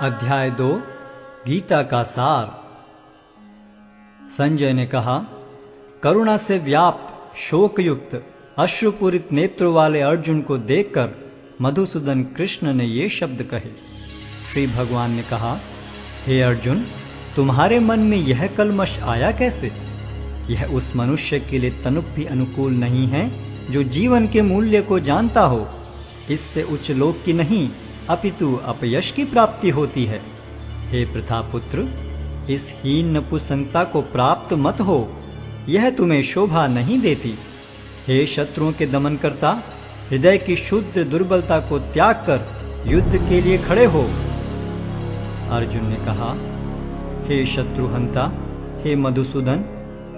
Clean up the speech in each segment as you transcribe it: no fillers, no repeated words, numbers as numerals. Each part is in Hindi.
अध्याय 2 गीता का सार। संजय ने कहा, करुणा से व्याप्त शोकयुक्त अश्रुपूरित नेत्रों वाले अर्जुन को देखकर मधुसूदन कृष्ण ने ये शब्द कहे। श्री भगवान ने कहा, हे अर्जुन, तुम्हारे मन में यह कलमश आया कैसे? यह उस मनुष्य के लिए तनुक भी अनुकूल नहीं है जो जीवन के मूल्य को जानता हो। इससे उच्च लोक की नहीं अपितु अपयश की प्राप्ति होती है। हे प्रथापुत्र, इस हीन नपुंसकता को प्राप्त मत हो, यह तुम्हें शोभा नहीं देती। हे शत्रुओं के दमन करता, हृदय की शुद्ध दुर्बलता को त्याग कर युद्ध के लिए खड़े हो। अर्जुन ने कहा, हे शत्रुहंता, हे मधुसूदन,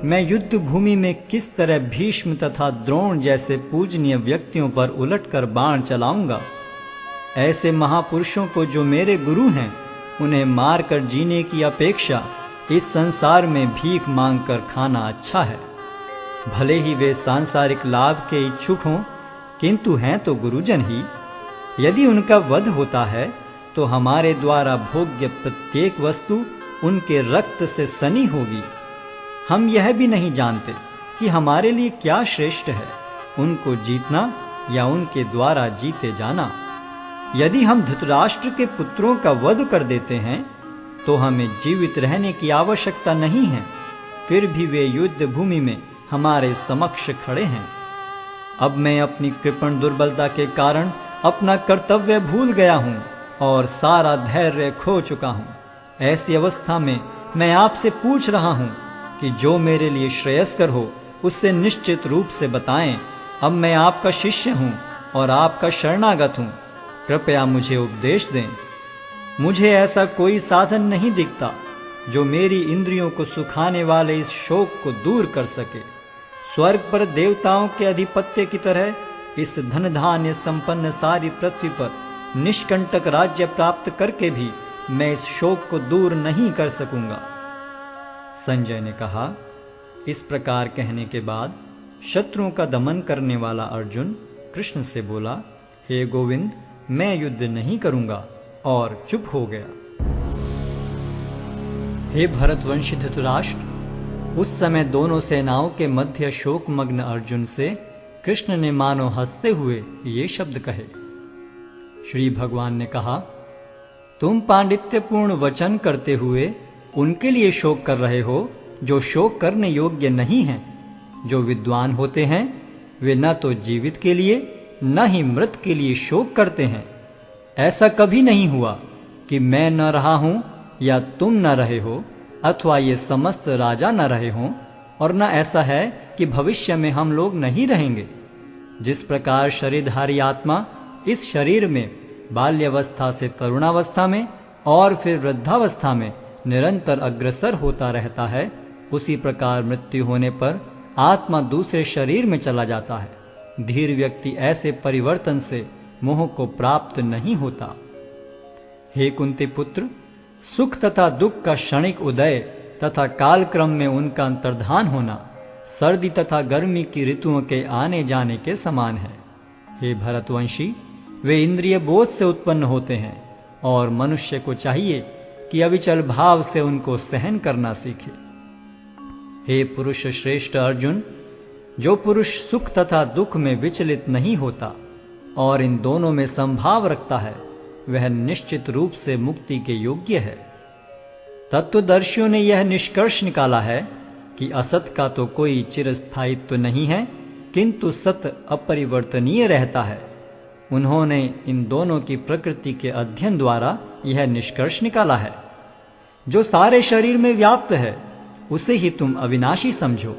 मैं युद्ध भूमि में किस तरह भीष्म तथा द्रोण जैसे पूजनीय व्यक्तियों पर उलटकर बाण चलाऊंगा? ऐसे महापुरुषों को जो मेरे गुरु हैं, उन्हें मारकर जीने की अपेक्षा इस संसार में भीख मांगकर खाना अच्छा है। भले ही वे सांसारिक लाभ के इच्छुक हों, किंतु हैं तो गुरुजन ही। यदि उनका वध होता है तो हमारे द्वारा भोग्य प्रत्येक वस्तु उनके रक्त से सनी होगी। हम यह भी नहीं जानते कि हमारे लिए क्या श्रेष्ठ है, उनको जीतना या उनके द्वारा जीते जाना। यदि हम धृतराष्ट्र के पुत्रों का वध कर देते हैं तो हमें जीवित रहने की आवश्यकता नहीं है, फिर भी वे युद्ध भूमि में हमारे समक्ष खड़े हैं। अब मैं अपनी कृपण दुर्बलता के कारण अपना कर्तव्य भूल गया हूं और सारा धैर्य खो चुका हूं। ऐसी अवस्था में मैं आपसे पूछ रहा हूं कि जो मेरे लिए श्रेयस्कर हो उससे निश्चित रूप से बताएं। अब मैं आपका शिष्य हूं और आपका शरणागत हूं, कृपया मुझे उपदेश दें। मुझे ऐसा कोई साधन नहीं दिखता जो मेरी इंद्रियों को सुखाने वाले इस शोक को दूर कर सके। स्वर्ग पर देवताओं के अधिपत्य की तरह इस धन धान्य संपन्न सारी पृथ्वी पर निष्कंटक राज्य प्राप्त करके भी मैं इस शोक को दूर नहीं कर सकूंगा। संजय ने कहा, इस प्रकार कहने के बाद शत्रुओं का दमन करने वाला अर्जुन कृष्ण से बोला, हे गोविंद, मैं युद्ध नहीं करूंगा, और चुप हो गया। हे भरतवंशी धृतराष्ट्र, उस समय दोनों सेनाओं के मध्य शोकमग्न अर्जुन से कृष्ण ने मानो हंसते हुए ये शब्द कहे। श्री भगवान ने कहा, तुम पांडित्यपूर्ण वचन करते हुए उनके लिए शोक कर रहे हो जो शोक करने योग्य नहीं हैं। जो विद्वान होते हैं वे न तो जीवित के लिए न ही मृत के लिए शोक करते हैं। ऐसा कभी नहीं हुआ कि मैं न रहा हूं या तुम न रहे हो, अथवा ये समस्त राजा न रहे हों, और न ऐसा है कि भविष्य में हम लोग नहीं रहेंगे। जिस प्रकार शरीरधारी आत्मा इस शरीर में बाल्यावस्था से तरुणावस्था में और फिर वृद्धावस्था में निरंतर अग्रसर होता रहता है, उसी प्रकार मृत्यु होने पर आत्मा दूसरे शरीर में चला जाता है। धीर व्यक्ति ऐसे परिवर्तन से मोह को प्राप्त नहीं होता। हे कुंती पुत्र, सुख तथा दुख का क्षणिक उदय तथा कालक्रम में उनका अंतर्धान होना सर्दी तथा गर्मी की ऋतुओं के आने जाने के समान है। हे भरतवंशी, वे इंद्रिय बोध से उत्पन्न होते हैं और मनुष्य को चाहिए कि अविचल भाव से उनको सहन करना सीखे। हे पुरुष श्रेष्ठ अर्जुन, जो पुरुष सुख तथा दुख में विचलित नहीं होता और इन दोनों में संभाव रखता है, वह निश्चित रूप से मुक्ति के योग्य है। तत्वदर्शियों ने यह निष्कर्ष निकाला है कि असत का तो कोई चिरस्थायित्व नहीं है, किंतु सत अपरिवर्तनीय रहता है। उन्होंने इन दोनों की प्रकृति के अध्ययन द्वारा यह निष्कर्ष निकाला है। जो सारे शरीर में व्याप्त है उसे ही तुम अविनाशी समझो।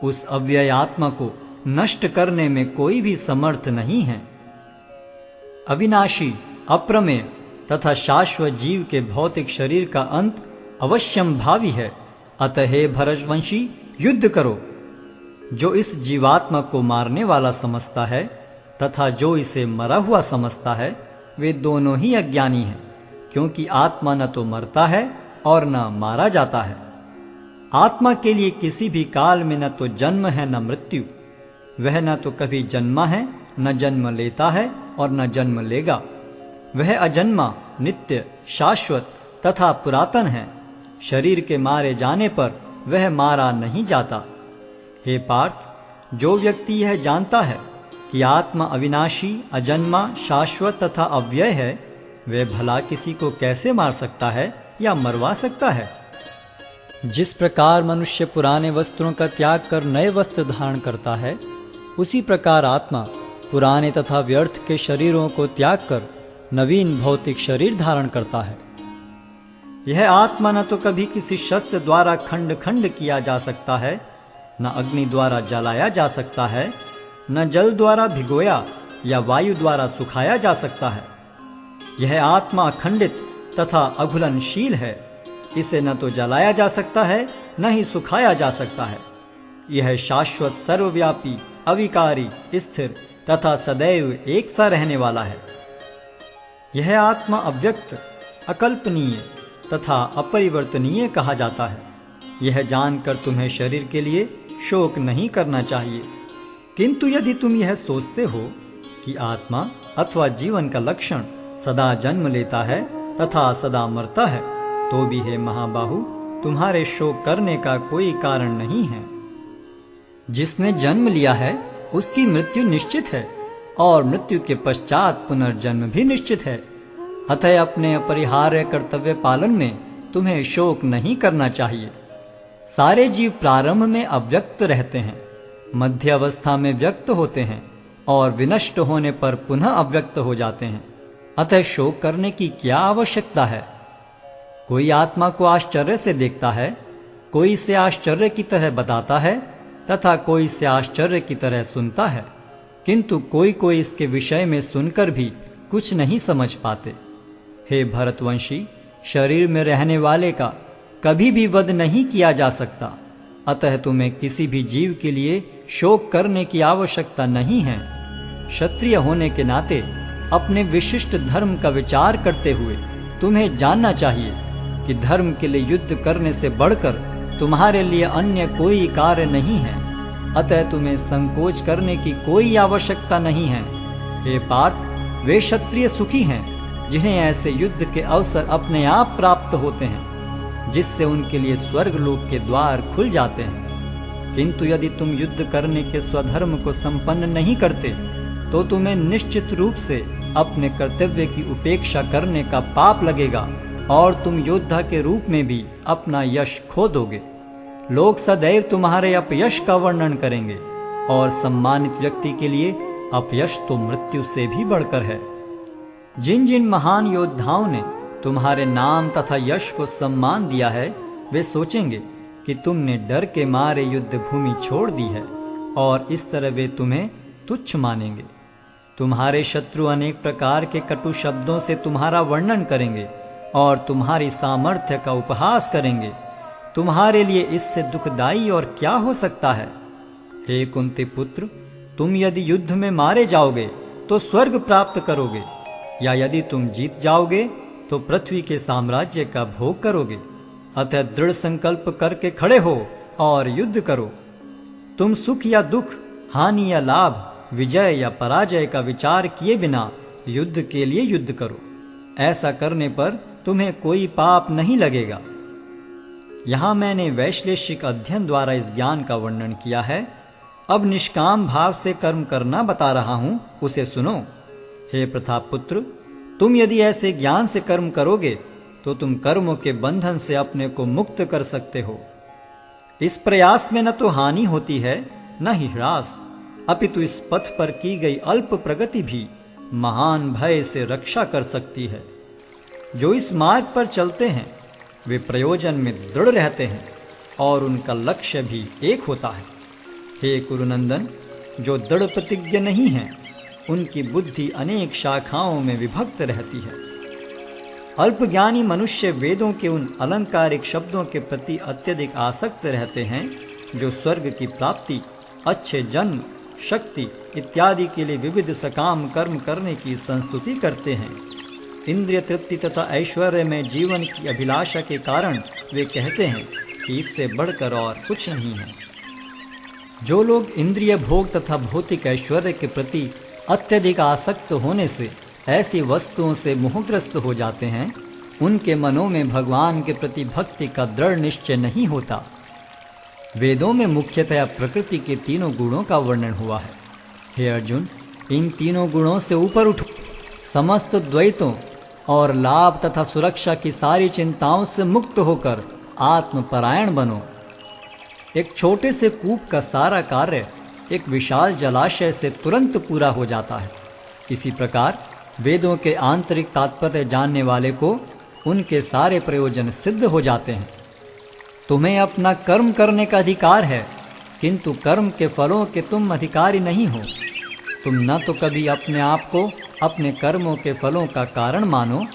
उस अव्यय आत्मा को नष्ट करने में कोई भी समर्थ नहीं है। अविनाशी, अप्रमेय तथा शाश्वत जीव के भौतिक शरीर का अंत अवश्यम भावी है। अतः हे भरतवंशी, युद्ध करो। जो इस जीवात्मा को मारने वाला समझता है तथा जो इसे मरा हुआ समझता है, वे दोनों ही अज्ञानी हैं, क्योंकि आत्मा न तो मरता है और न मारा जाता है। आत्मा के लिए किसी भी काल में न तो जन्म है न मृत्यु। वह न तो कभी जन्मा है, न जन्म लेता है और न जन्म लेगा। वह अजन्मा नित्य, शाश्वत तथा पुरातन है। शरीर के मारे जाने पर वह मारा नहीं जाता। हे पार्थ, जो व्यक्ति यह जानता है कि आत्मा अविनाशी, अजन्मा, शाश्वत तथा अव्यय है, वह भला किसी को कैसे मार सकता है या मरवा सकता है? जिस प्रकार मनुष्य पुराने वस्त्रों का त्याग कर नए वस्त्र धारण करता है, उसी प्रकार आत्मा पुराने तथा व्यर्थ के शरीरों को त्याग कर नवीन भौतिक शरीर धारण करता है। यह आत्मा न तो कभी किसी शस्त्र द्वारा खंड खंड किया जा सकता है, न अग्नि द्वारा जलाया जा सकता है, न जल द्वारा भिगोया या वायु द्वारा सुखाया जा सकता है। यह आत्मा अखंडित तथा अघुलनशील है। इसे न तो जलाया जा सकता है, न ही सुखाया जा सकता है। यह शाश्वत, सर्वव्यापी, अविकारी, स्थिर तथा सदैव एक सा रहने वाला है। यह आत्मा अव्यक्त, अकल्पनीय तथा अपरिवर्तनीय कहा जाता है। यह जानकर तुम्हें शरीर के लिए शोक नहीं करना चाहिए। किंतु यदि तुम यह सोचते हो कि आत्मा अथवा जीवन का लक्षण सदा जन्म लेता है तथा सदा मरता है, तो भी हे महाबाहु, तुम्हारे शोक करने का कोई कारण नहीं है। जिसने जन्म लिया है उसकी मृत्यु निश्चित है, और मृत्यु के पश्चात पुनर्जन्म भी निश्चित है। अतः अपने अपरिहार्य कर्तव्य पालन में तुम्हें शोक नहीं करना चाहिए। सारे जीव प्रारंभ में अव्यक्त रहते हैं, मध्य अवस्था में व्यक्त होते हैं और विनष्ट होने पर पुनः अव्यक्त हो जाते हैं। अतः शोक करने की क्या आवश्यकता है? कोई आत्मा को आश्चर्य से देखता है, कोई इसे आश्चर्य की तरह बताता है तथा कोई इसे आश्चर्य की तरह सुनता है, किंतु कोई कोई इसके विषय में सुनकर भी कुछ नहीं समझ पाते। हे भरतवंशी, शरीर में रहने वाले का कभी भी वध नहीं किया जा सकता, अतः तुम्हें किसी भी जीव के लिए शोक करने की आवश्यकता नहीं है। क्षत्रिय होने के नाते अपने विशिष्ट धर्म का विचार करते हुए तुम्हें जानना चाहिए कि धर्म के लिए युद्ध करने से बढ़कर तुम्हारे लिए अन्य कोई कार्य नहीं है। अतः तुम्हें संकोच करने की कोई आवश्यकता नहीं है। हे पार्थ, वे क्षत्रिय सुखी हैं जिन्हें ऐसे युद्ध के अवसर अपने आप प्राप्त होते हैं, जिससे उनके लिए स्वर्ग लोक के द्वार खुल जाते हैं। किंतु यदि तुम युद्ध करने के स्वधर्म को संपन्न नहीं करते, तो तुम्हें निश्चित रूप से अपने कर्तव्य की उपेक्षा करने का पाप लगेगा और तुम योद्धा के रूप में भी अपना यश खो दोगे। लोग सदैव तुम्हारे अपयश का वर्णन करेंगे, और सम्मानित व्यक्ति के लिए अपयश तो मृत्यु से भी बढ़कर है। जिन जिन महान योद्धाओं ने तुम्हारे नाम तथा यश को सम्मान दिया है, वे सोचेंगे कि तुमने डर के मारे युद्ध भूमि छोड़ दी है, और इस तरह वे तुम्हें तुच्छ मानेंगे। तुम्हारे शत्रु अनेक प्रकार के कटु शब्दों से तुम्हारा वर्णन करेंगे और तुम्हारी सामर्थ्य का उपहास करेंगे। तुम्हारे लिए इससे दुखदाई और क्या हो सकता है? हे कुंती पुत्र, तुम यदि युद्ध में मारे जाओगे तो स्वर्ग प्राप्त करोगे, या यदि तुम जीत जाओगे तो पृथ्वी के साम्राज्य का भोग करोगे। अतः दृढ़ संकल्प करके खड़े हो और युद्ध करो। तुम सुख या दुख, हानि या लाभ, विजय या पराजय का विचार किए बिना युद्ध के लिए युद्ध करो। ऐसा करने पर तुम्हें कोई पाप नहीं लगेगा। यहां मैंने वैश्लेषिक अध्ययन द्वारा इस ज्ञान का वर्णन किया है। अब निष्काम भाव से कर्म करना बता रहा हूं, उसे सुनो। हे प्रतापपुत्र, तुम यदि ऐसे ज्ञान से कर्म करोगे तो तुम कर्मों के बंधन से अपने को मुक्त कर सकते हो। इस प्रयास में न तो हानि होती है न ही ह्रास, अपितु इस पथ पर की गई अल्प प्रगति भी महान भय से रक्षा कर सकती है। जो इस मार्ग पर चलते हैं वे प्रयोजन में दृढ़ रहते हैं और उनका लक्ष्य भी एक होता है। हे कुरुनंदन, जो दृढ़ प्रतिज्ञ नहीं है उनकी बुद्धि अनेक शाखाओं में विभक्त रहती है। अल्पज्ञानी मनुष्य वेदों के उन अलंकारिक शब्दों के प्रति अत्यधिक आसक्त रहते हैं जो स्वर्ग की प्राप्ति, अच्छे जन्म, शक्ति इत्यादि के लिए विविध सकाम कर्म करने की संस्तुति करते हैं। इंद्रिय तृप्ति तथा ऐश्वर्य में जीवन की अभिलाषा के कारण वे कहते हैं कि इससे बढ़कर और कुछ नहीं है। जो लोग इंद्रिय भोग तथा भौतिक ऐश्वर्य के प्रति अत्यधिक आसक्त होने से ऐसी वस्तुओं से मोहग्रस्त हो जाते हैं, उनके मनों में भगवान के प्रति भक्ति का दृढ़ निश्चय नहीं होता। वेदों में मुख्यतया प्रकृति के तीनों गुणों का वर्णन हुआ है। हे अर्जुन, इन तीनों गुणों से ऊपर उठो, समस्त द्वैतों और लाभ तथा सुरक्षा की सारी चिंताओं से मुक्त होकर आत्मपरायण बनो। एक छोटे से कूप का सारा कार्य एक विशाल जलाशय से तुरंत पूरा हो जाता है। इसी प्रकार वेदों के आंतरिक तात्पर्य जानने वाले को उनके सारे प्रयोजन सिद्ध हो जाते हैं। तुम्हें अपना कर्म करने का अधिकार है, किंतु कर्म के फलों के तुम अधिकारी नहीं हो। तुम न तो कभी अपने आप को अपने कर्मों के फलों का कारण मानो,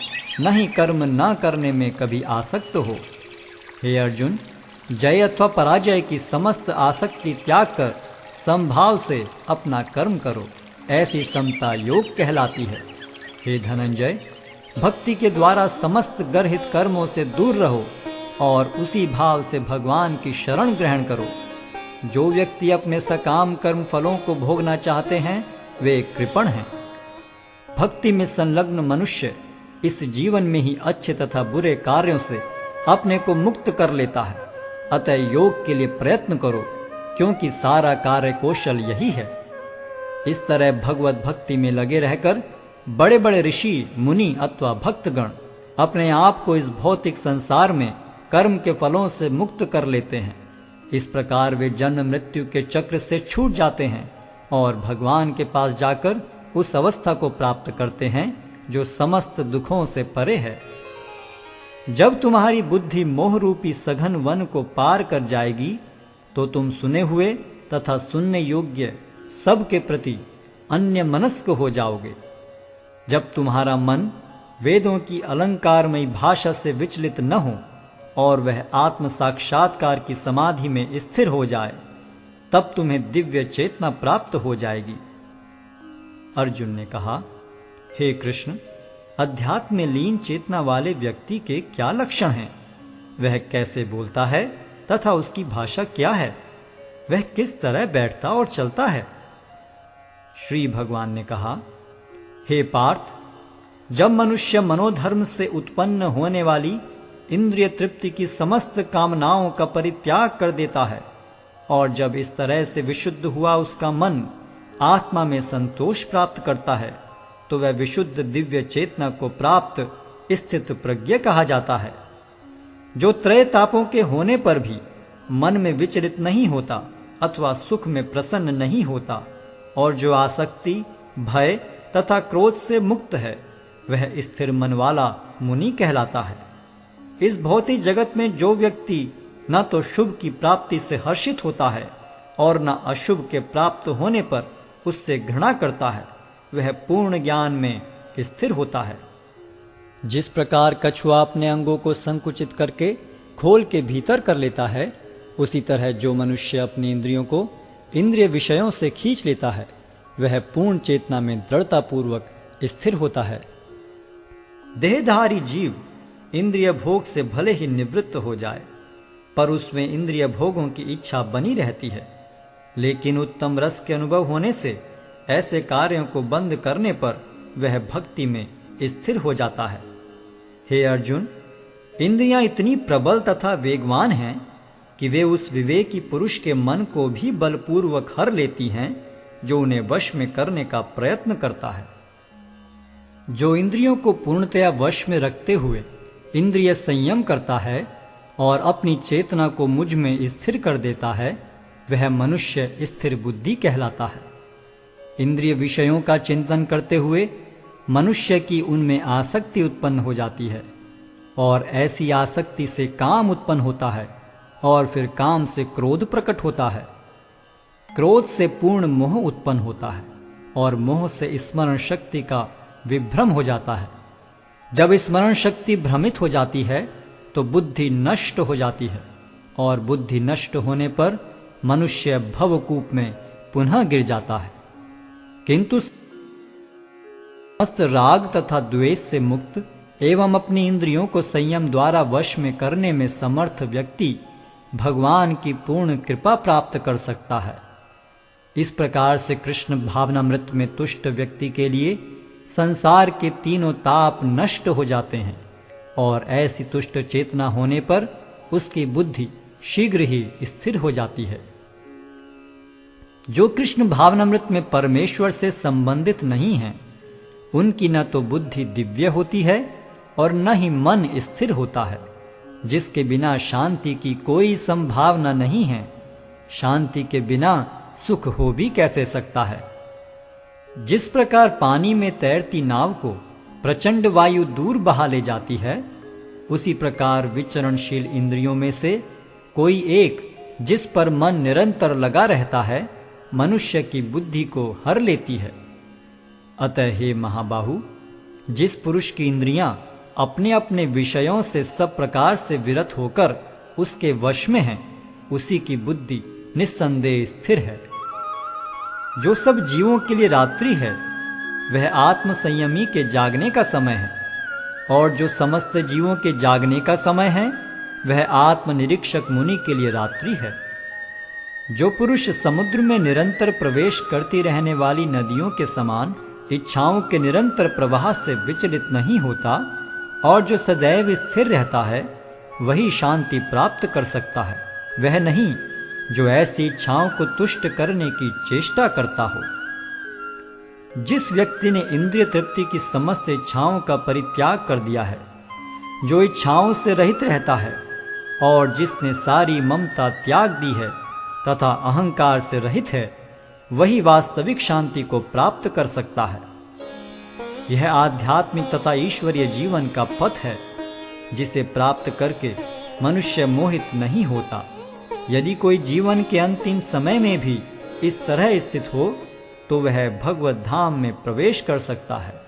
न ही कर्म न करने में कभी आसक्त हो। हे अर्जुन, जय अथवा पराजय की समस्त आसक्ति त्याग कर समभाव से अपना कर्म करो। ऐसी समता योग कहलाती है। हे धनंजय, भक्ति के द्वारा समस्त गर्हित कर्मों से दूर रहो और उसी भाव से भगवान की शरण ग्रहण करो। जो व्यक्ति अपने सकाम कर्म फलों को भोगना चाहते हैं, वे कृपण हैं। भक्ति में संलग्न मनुष्य इस जीवन में ही अच्छे तथा बुरे कार्यों से अपने को मुक्त कर लेता है। अतः योग के लिए प्रयत्न करो, क्योंकि सारा कार्य कौशल यही है। इस तरह भगवत भक्ति में लगे रहकर बड़े बड़े ऋषि मुनि अथवा भक्तगण अपने आप को इस भौतिक संसार में कर्म के फलों से मुक्त कर लेते हैं। इस प्रकार वे जन्म मृत्यु के चक्र से छूट जाते हैं और भगवान के पास जाकर उस अवस्था को प्राप्त करते हैं जो समस्त दुखों से परे है। जब तुम्हारी बुद्धि मोह रूपी सघन वन को पार कर जाएगी, तो तुम सुने हुए तथा सुनने योग्य सब के प्रति अन्य मनस्क हो जाओगे। जब तुम्हारा मन वेदों की अलंकारमयी भाषा से विचलित न हो और वह आत्म साक्षात्कार की समाधि में स्थिर हो जाए, तब तुम्हें दिव्य चेतना प्राप्त हो जाएगी। अर्जुन ने कहा, हे कृष्ण, अध्यात्म में लीन चेतना वाले व्यक्ति के क्या लक्षण हैं? वह कैसे बोलता है तथा उसकी भाषा क्या है? वह किस तरह बैठता और चलता है? श्री भगवान ने कहा, हे पार्थ, जब मनुष्य मनोधर्म से उत्पन्न होने वाली इंद्रिय तृप्ति की समस्त कामनाओं का परित्याग कर देता है और जब इस तरह से विशुद्ध हुआ उसका मन आत्मा में संतोष प्राप्त करता है, तो वह विशुद्ध दिव्य चेतना को प्राप्त स्थित प्रज्ञ कहा जाता है, जो त्रय तापों के होने पर भी मन में विचलित नहीं होता अथवा सुख में प्रसन्न नहीं होता और जो आसक्ति, भय तथा क्रोध से मुक्त है, वह स्थिर मन वाला मुनि कहलाता है। इस भौतिक जगत में जो व्यक्ति न तो शुभ की प्राप्ति से हर्षित होता है और न अशुभ के प्राप्त होने पर उससे घृणा करता है, वह पूर्ण ज्ञान में स्थिर होता है। जिस प्रकार कछुआ अपने अंगों को संकुचित करके खोल के भीतर कर लेता है, उसी तरह जो मनुष्य अपनी इंद्रियों को इंद्रिय विषयों से खींच लेता है, वह पूर्ण चेतना में दृढ़ता पूर्वक स्थिर होता है। देहधारी जीव इंद्रिय भोग से भले ही निवृत्त हो जाए, पर उसमें इंद्रिय भोगों की इच्छा बनी रहती है। लेकिन उत्तम रस के अनुभव होने से ऐसे कार्यों को बंद करने पर वह भक्ति में स्थिर हो जाता है। हे अर्जुन, इंद्रियां इतनी प्रबल तथा वेगवान हैं कि वे उस विवेकी पुरुष के मन को भी बलपूर्वक हर लेती हैं, जो उन्हें वश में करने का प्रयत्न करता है। जो इंद्रियों को पूर्णतया वश में रखते हुए इंद्रिय संयम करता है और अपनी चेतना को मुझ में स्थिर कर देता है, वह मनुष्य स्थिर बुद्धि कहलाता है। इंद्रिय विषयों का चिंतन करते हुए मनुष्य की उनमें आसक्ति उत्पन्न हो जाती है और ऐसी आसक्ति से काम उत्पन्न होता है और फिर काम से क्रोध प्रकट होता है। क्रोध से पूर्ण मोह उत्पन्न होता है और मोह से स्मरण शक्ति का विभ्रम हो जाता है। जब स्मरण शक्ति भ्रमित हो जाती है तो बुद्धि नष्ट हो जाती है और बुद्धि नष्ट होने पर मनुष्य भवकूप में पुनः गिर जाता है। किंतु समस्त राग तथा द्वेष से मुक्त एवं अपनी इंद्रियों को संयम द्वारा वश में करने में समर्थ व्यक्ति भगवान की पूर्ण कृपा प्राप्त कर सकता है। इस प्रकार से कृष्ण भावनामृत में तुष्ट व्यक्ति के लिए संसार के तीनों ताप नष्ट हो जाते हैं और ऐसी तुष्ट चेतना होने पर उसकी बुद्धि शीघ्र ही स्थिर हो जाती है। जो कृष्ण भावनामृत में परमेश्वर से संबंधित नहीं हैं, उनकी न तो बुद्धि दिव्य होती है और न ही मन स्थिर होता है, जिसके बिना शांति की कोई संभावना नहीं है। शांति के बिना सुख हो भी कैसे सकता है। जिस प्रकार पानी में तैरती नाव को प्रचंड वायु दूर बहा ले जाती है, उसी प्रकार विचरणशील इंद्रियों में से कोई एक जिस पर मन निरंतर लगा रहता है, मनुष्य की बुद्धि को हर लेती है। अतः हे महाबाहु, जिस पुरुष की इंद्रियां अपने अपने विषयों से सब प्रकार से विरत होकर उसके वश में हैं, उसी की बुद्धि निस्संदेह स्थिर है। जो सब जीवों के लिए रात्रि है, वह आत्म संयमी के जागने का समय है, और जो समस्त जीवों के जागने का समय है, वह आत्मनिरीक्षक मुनि के लिए रात्रि है। जो पुरुष समुद्र में निरंतर प्रवेश करती रहने वाली नदियों के समान इच्छाओं के निरंतर प्रवाह से विचलित नहीं होता और जो सदैव स्थिर रहता है, वही शांति प्राप्त कर सकता है, वह नहीं जो ऐसी इच्छाओं को तुष्ट करने की चेष्टा करता हो। जिस व्यक्ति ने इंद्रिय तृप्ति की समस्त इच्छाओं का परित्याग कर दिया है, जो इच्छाओं से रहित रहता है और जिसने सारी ममता त्याग दी है तथा अहंकार से रहित है, वही वास्तविक शांति को प्राप्त कर सकता है। यह आध्यात्मिक तथा ईश्वरीय जीवन का पथ है, जिसे प्राप्त करके मनुष्य मोहित नहीं होता। यदि कोई जीवन के अंतिम समय में भी इस तरह स्थित हो, तो वह भगवत धाम में प्रवेश कर सकता है।